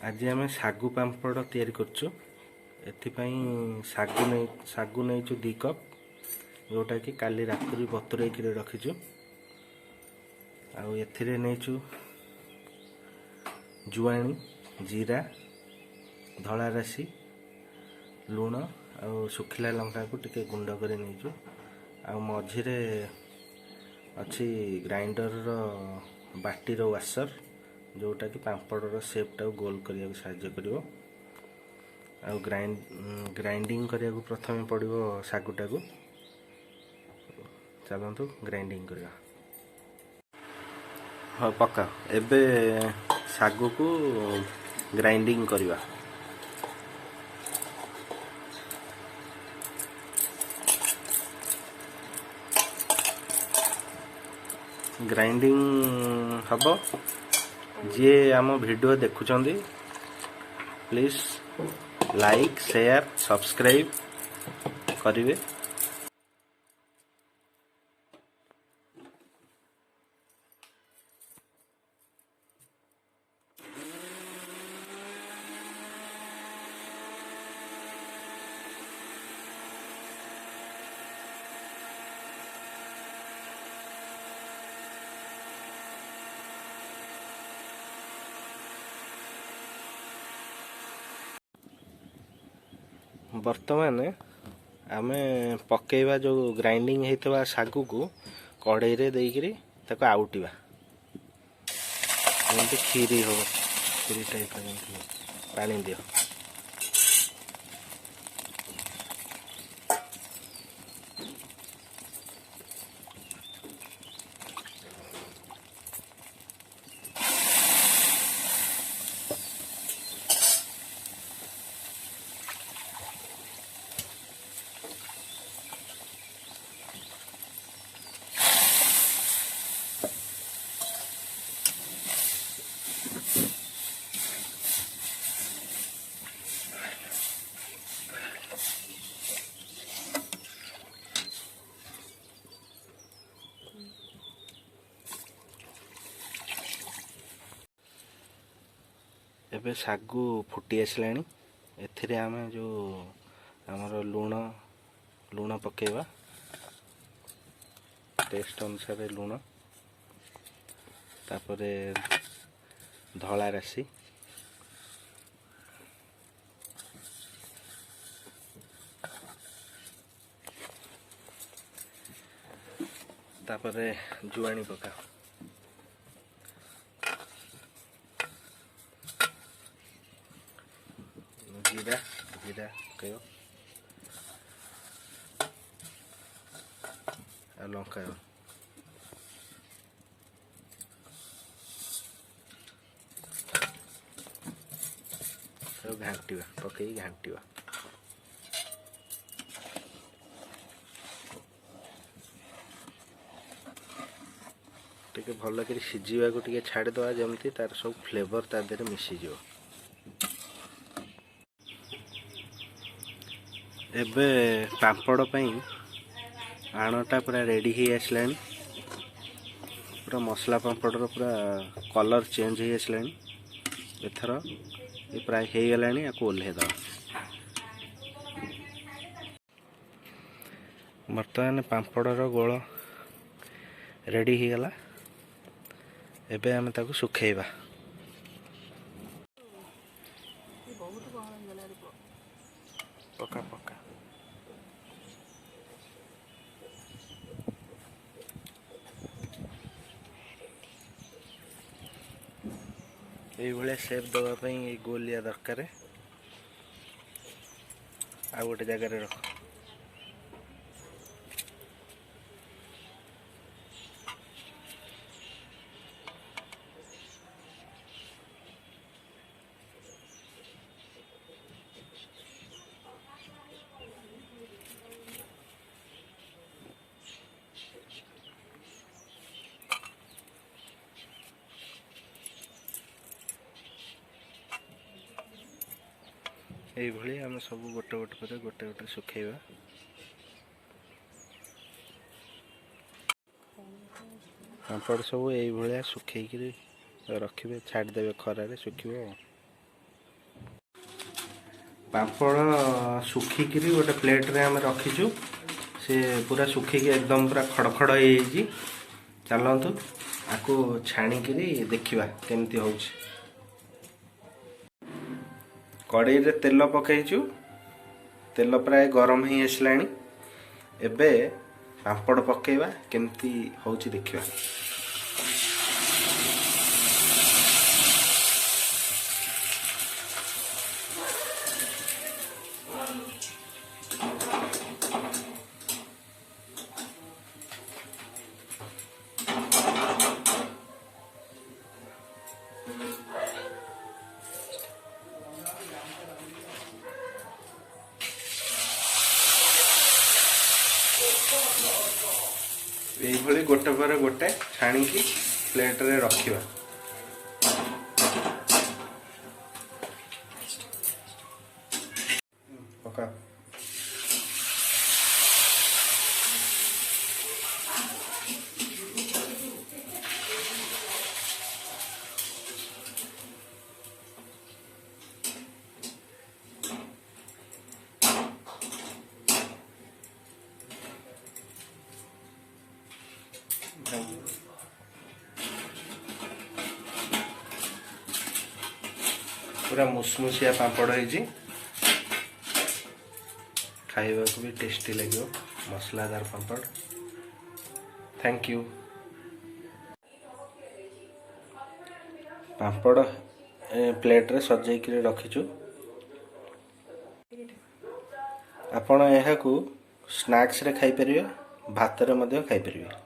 आज आम सागु पांपड़ तैयारी करछु। एथिपाई सागु नहींचु 2 कप जोटा कि काली रात बतुरे रखीचु। आउ एथिरे नहींचु जुआणी, जीरा, धला राशि, लुण आउ सुखिला लंका को टिके गुंड कर नहींचु। आउ मझिरे अच्छी ग्राइंडर रो बाटीर वाशर जोटा कि पांपड़ सेपटा गोल करने साहाय्य करिवो। आउ ग्राइंडिंग करिया को प्रथमे पड़िवो सागुटा को। चलंतु ग्राइंडिंग करिया। हाँ पक्का एबे सागु को ग्राइंडिंग करिवा। ग्राइंडिंग हबो। जे आम वीडियो देखुचंदी प्लीज लाइक शेयर सब्सक्राइब करिवे। वर्तमान आमे पकेवा जो ग्राइंडिंग होता सागु को कड़ाई रे देकरी ताको आउटिवा एमती खीरी हो खीरी टाइप पानी दियो। एबे सागु फुटी आसलानी। एथिरे आमे जो हमर लुण पकेवा टेस्ट अनुसार लुण, तापरे धला राशि, तापरे जुआणी पका, जीरा जीरा पकायो आ लंका सब घांटिवा पकई घांटिवा। टिके भल कर सिझा को टिके छाड़ीदवा जमती तार सब फ्लेवर ता देहरे मिसीज। एबे पांपड़ पई आणटा पूरा रेडी ही आसलानी। पूरा मसला पांपड़ पूरा कलर चेंज ही आसलानी। एथर ये प्राय हो गलानी या ओल्हे दवा। बर्तमान पांपड़ गोल रेडी ही गला। एबे आमे ताको सुखेइबा। पका पका ये सेप दवाई गोलिया दरकार। आ गोटे जगार रख। आम सब गोटे गोटे पर गोटे गोटे सुखेवा। पांपड़ सब यही सुखे रखिए छाड़देवे खरारे सुखिब। पापड़ सुखिकी गोटे प्लेट रे आम रखीचु से पूरा सुखिकी एकदम पूरा खड़खड़ हो चलतु आपको छाणिकी देखा केमती हो कड़ाई रे तेल पकईचु तेल प्राय गरम ही आसलानी एबे पापड़ पकेवा केमती होची देखिबा ये गोटे पर गोटे छाणिकी प्लेट रे रखिबा पका पूरा मुसमुसिया पापड़ है खाइबा को भी टेस्टी लगे मसलादार papad. Thank you. Papad plate रे सजाई रखीचु आपण यहाँ को स्नैक्स रे खाई परिबे भात रे मध्य खाई परिबे।